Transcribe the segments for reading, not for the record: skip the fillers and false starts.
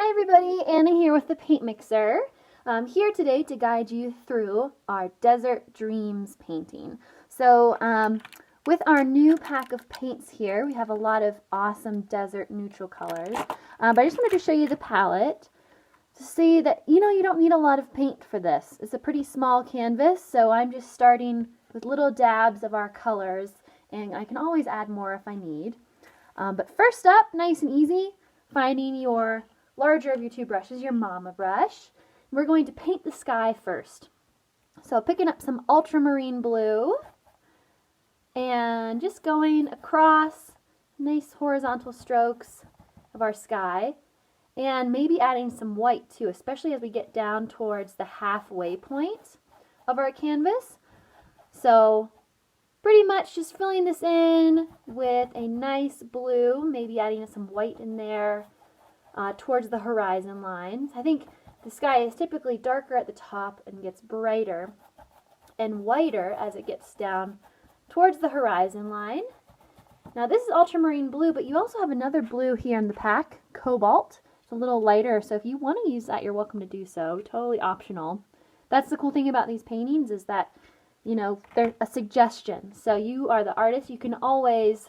Hi everybody, Anna here with the Paint Mixer. I'm here today to guide you through our Desert Dreams painting. With our new pack of paints here, we have a lot of awesome desert neutral colors. But I just wanted to show you the palette to see that, you don't need a lot of paint for this. It's a pretty small canvas, so I'm just starting with little dabs of our colors, and I can always add more if I need. But first up, nice and easy, finding your larger of your two brushes, your Mama brush. We're going to paint the sky first. So picking up some ultramarine blue and just going across nice horizontal strokes of our sky, and maybe adding some white too, especially as we get down towards the halfway point of our canvas. So pretty much just filling this in with a nice blue, maybe adding some white in there towards the horizon lines. I think the sky is typically darker at the top and gets brighter and whiter as it gets down towards the horizon line. Now this is ultramarine blue, but you also have another blue here in the pack, cobalt. It's a little lighter, so if you want to use that, you're welcome to do so. Totally optional. That's the cool thing about these paintings, is that they're a suggestion. So you are the artist. You can always,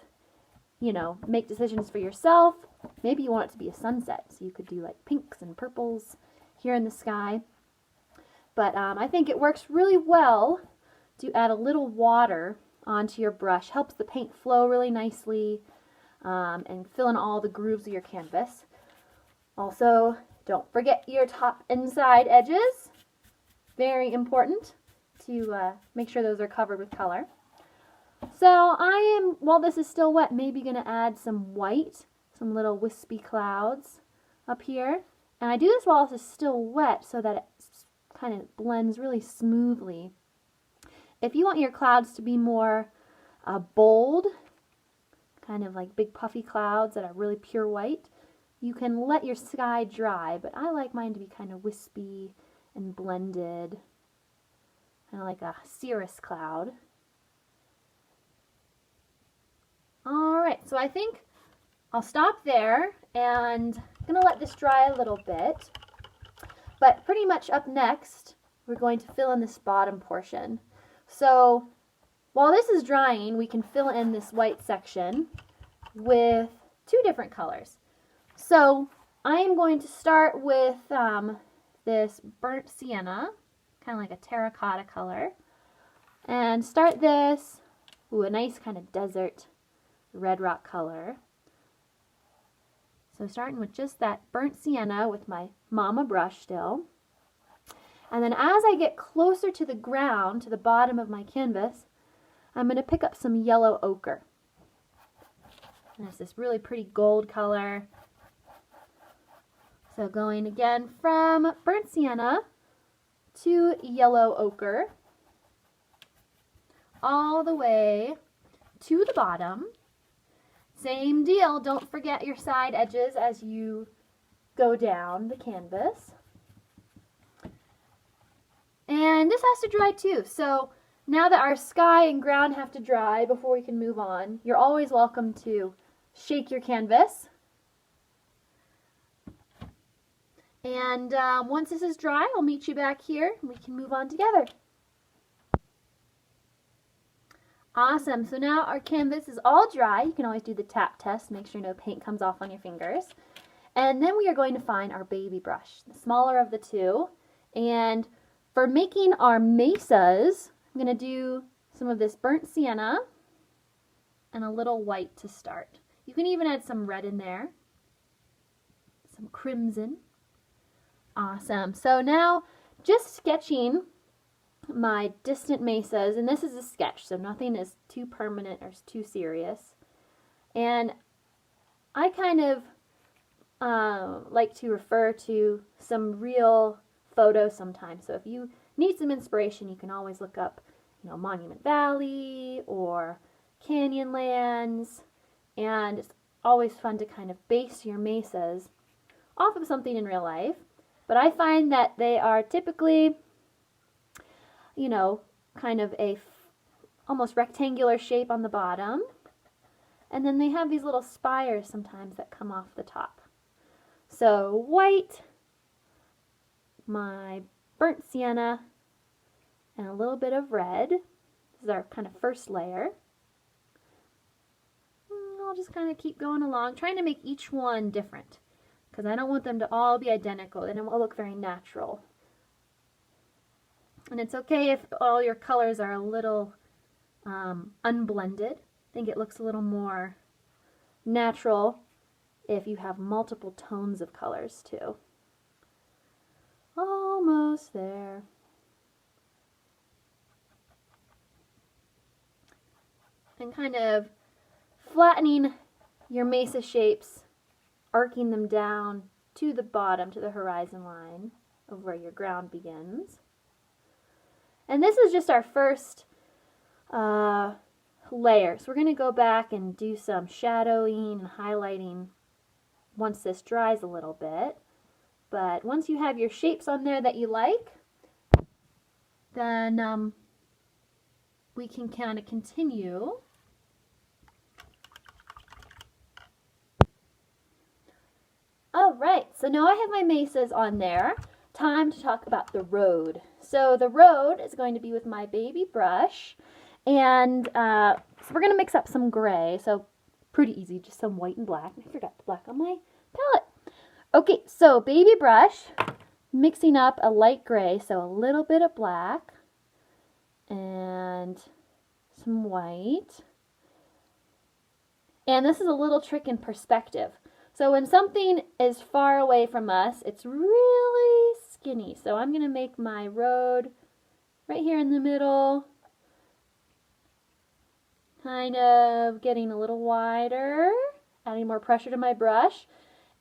make decisions for yourself. Maybe you want it to be a sunset, so you could do like pinks and purples here in the sky. But I think it works really well to add a little water onto your brush. Helps the paint flow really nicely and fill in all the grooves of your canvas. Also, don't forget your top and side edges. Very important to make sure those are covered with color. So while this is still wet, maybe going to add some white, some little wispy clouds up here. And I do this while this is still wet so that it kind of blends really smoothly. If you want your clouds to be more bold, kind of like big puffy clouds that are really pure white, you can let your sky dry, but I like mine to be kind of wispy and blended, kind of like a cirrus cloud. Alright, so I think I'll stop there, and I'm going to let this dry a little bit. But pretty much up next, we're going to fill in this bottom portion. So while this is drying, we can fill in this white section with two different colors. So I am going to start with this burnt sienna, kind of like a terracotta color, and start this, a nice kind of desert red rock color. So starting with just that burnt sienna with my Mama brush still. And then as I get closer to the ground, to the bottom of my canvas, I'm going to pick up some yellow ochre. And it's this really pretty gold color. So going again from burnt sienna to yellow ochre, all the way to the bottom. Same deal, don't forget your side edges as you go down the canvas. And this has to dry too, so now that our sky and ground have to dry before we can move on, you're always welcome to shake your canvas. And once this is dry, I'll meet you back here and we can move on together. Awesome, so now our canvas is all dry. You can always do the tap test, make sure no paint comes off on your fingers. And then we are going to find our baby brush, the smaller of the two. And for making our mesas, I'm going to do some of this burnt sienna and a little white to start. You can even add some red in there, some crimson. Awesome. So now just sketching my distant mesas, and this is a sketch, so nothing is too permanent or too serious. And I kind of like to refer to some real photos sometimes. So if you need some inspiration, you can always look up, Monument Valley or Canyonlands, and it's always fun to kind of base your mesas off of something in real life. But I find that they are typically, kind of a almost rectangular shape on the bottom. And then they have these little spires sometimes that come off the top. So white, my burnt sienna, and a little bit of red. This is our kind of first layer. I'll just kind of keep going along, trying to make each one different, because I don't want them to all be identical. Then it won't look very natural. And it's okay if all your colors are a little unblended. I think it looks a little more natural if you have multiple tones of colors too. Almost there. And kind of flattening your mesa shapes, arcing them down to the bottom, to the horizon line of where your ground begins. And this is just our first layer. So we're going to go back and do some shadowing and highlighting once this dries a little bit. But once you have your shapes on there that you like, then we can kind of continue. All right, so now I have my mesas on there. Time to talk about the road. So the road is going to be with my baby brush, and so we're going to mix up some gray, so pretty easy, just some white and black. I forgot the black on my palette. Okay, so baby brush, mixing up a light gray, so a little bit of black and some white. And this is a little trick in perspective. So when something is far away from us, it's really skinny. So I'm going to make my road right here in the middle, kind of getting a little wider, adding more pressure to my brush.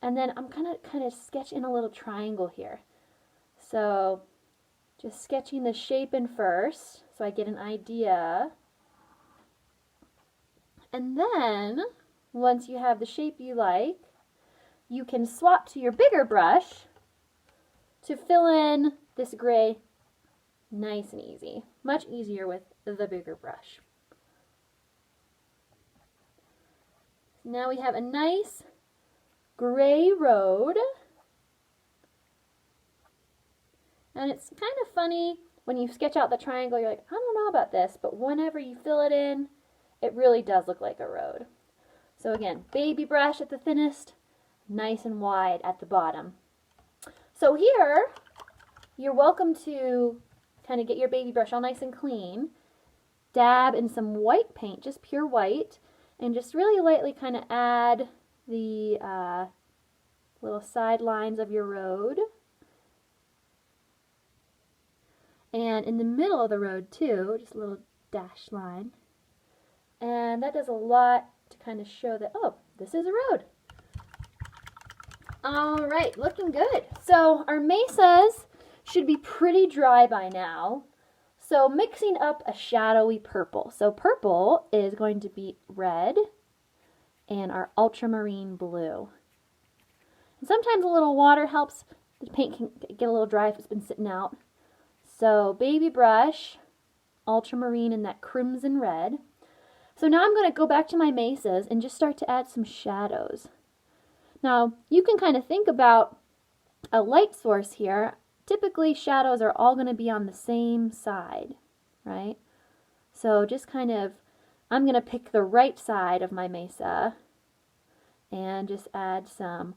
And then I'm going to kind of sketch in a little triangle here. So just sketching the shape in first so I get an idea. And then once you have the shape you like, you can swap to your bigger brush to fill in this gray nice and easy. Much easier with the bigger brush. Now we have a nice gray road. And it's kind of funny when you sketch out the triangle, you're like, I don't know about this, but whenever you fill it in, it really does look like a road. So again, baby brush at the thinnest, nice and wide at the bottom. So here, you're welcome to kind of get your baby brush all nice and clean, dab in some white paint, just pure white, and just really lightly kind of add the little side lines of your road. And in the middle of the road too, just a little dash line. And that does a lot to kind of show that, oh, this is a road. All right, looking good. So our mesas should be pretty dry by now. So mixing up a shadowy purple. So purple is going to be red and our ultramarine blue. And sometimes a little water helps. The paint can get a little dry if it's been sitting out. So baby brush, ultramarine and that crimson red. So now I'm going to go back to my mesas and just start to add some shadows. Now, you can kind of think about a light source here. Typically, shadows are all going to be on the same side, right? So just kind of, I'm going to pick the right side of my mesa and just add some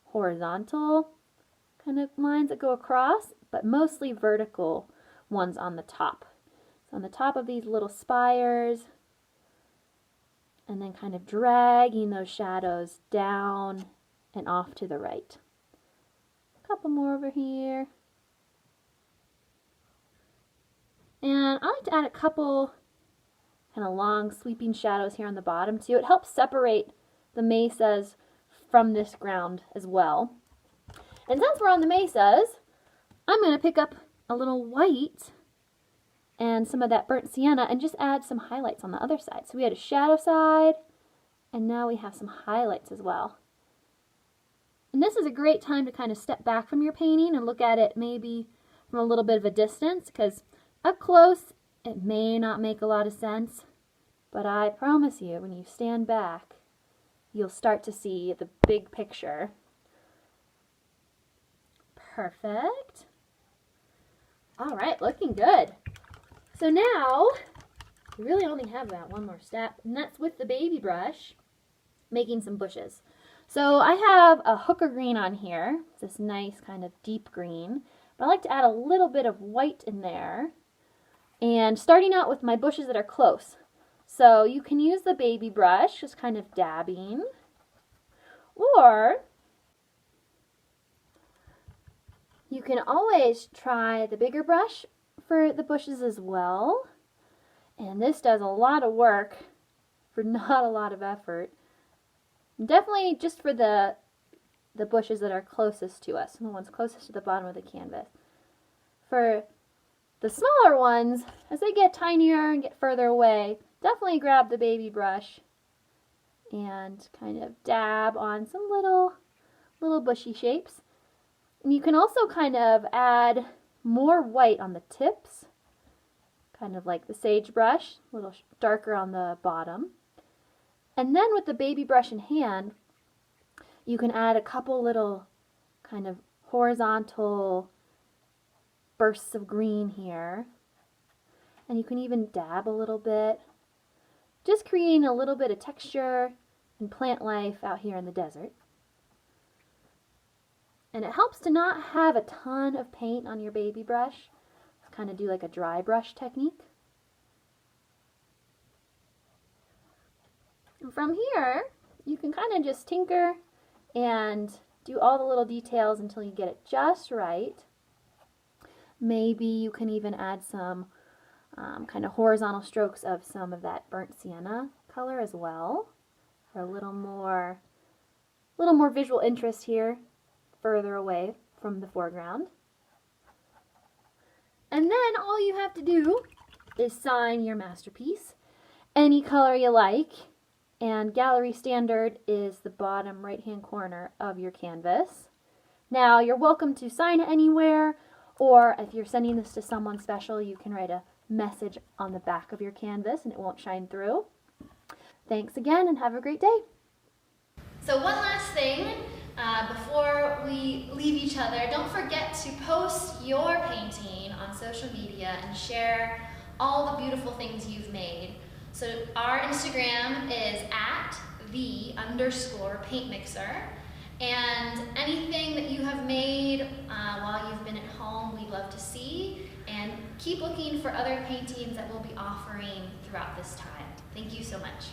horizontal kind of lines that go across, but mostly vertical ones on the top. So on the top of these little spires, and then kind of dragging those shadows down and off to the right. A couple more over here. And I like to add a couple kind of long sweeping shadows here on the bottom too. It helps separate the mesas from this ground as well. And since we're on the mesas, I'm going to pick up a little white and some of that burnt sienna and just add some highlights on the other side. So we had a shadow side, and now we have some highlights as well. And this is a great time to kind of step back from your painting and look at it maybe from a little bit of a distance, because up close it may not make a lot of sense, but I promise you when you stand back you'll start to see the big picture. Perfect. All right, looking good. So now, we really only have about one more step, and that's with the baby brush, making some bushes. So I have a hooker green on here. It's this nice kind of deep green. But I like to add a little bit of white in there. And starting out with my bushes that are close. So you can use the baby brush, just kind of dabbing. Or you can always try the bigger brush for the bushes as well. And this does a lot of work for not a lot of effort. Definitely just for the bushes that are closest to us, the ones closest to the bottom of the canvas. For the smaller ones, as they get tinier and get further away, definitely grab the baby brush and kind of dab on some little bushy shapes. And you can also kind of add more white on the tips, kind of like the sagebrush, a little darker on the bottom. And then with the baby brush in hand, you can add a couple little kind of horizontal bursts of green here. And you can even dab a little bit, just creating a little bit of texture and plant life out here in the desert. And it helps to not have a ton of paint on your baby brush. Kind of do like a dry brush technique. And from here, you can kind of just tinker and do all the little details until you get it just right. Maybe you can even add some kind of horizontal strokes of some of that burnt sienna color as well, for a little more visual interest here, further away from the foreground. And then all you have to do is sign your masterpiece any color you like. And gallery standard is the bottom right-hand corner of your canvas. Now, you're welcome to sign it anywhere, or if you're sending this to someone special, you can write a message on the back of your canvas and it won't shine through. Thanks again and have a great day. So one last thing before we leave each other, don't forget to post your painting on social media and share all the beautiful things you've made. So our Instagram is @the_paintmixer, and anything that you have made while you've been at home, we'd love to see, and keep looking for other paintings that we'll be offering throughout this time. Thank you so much.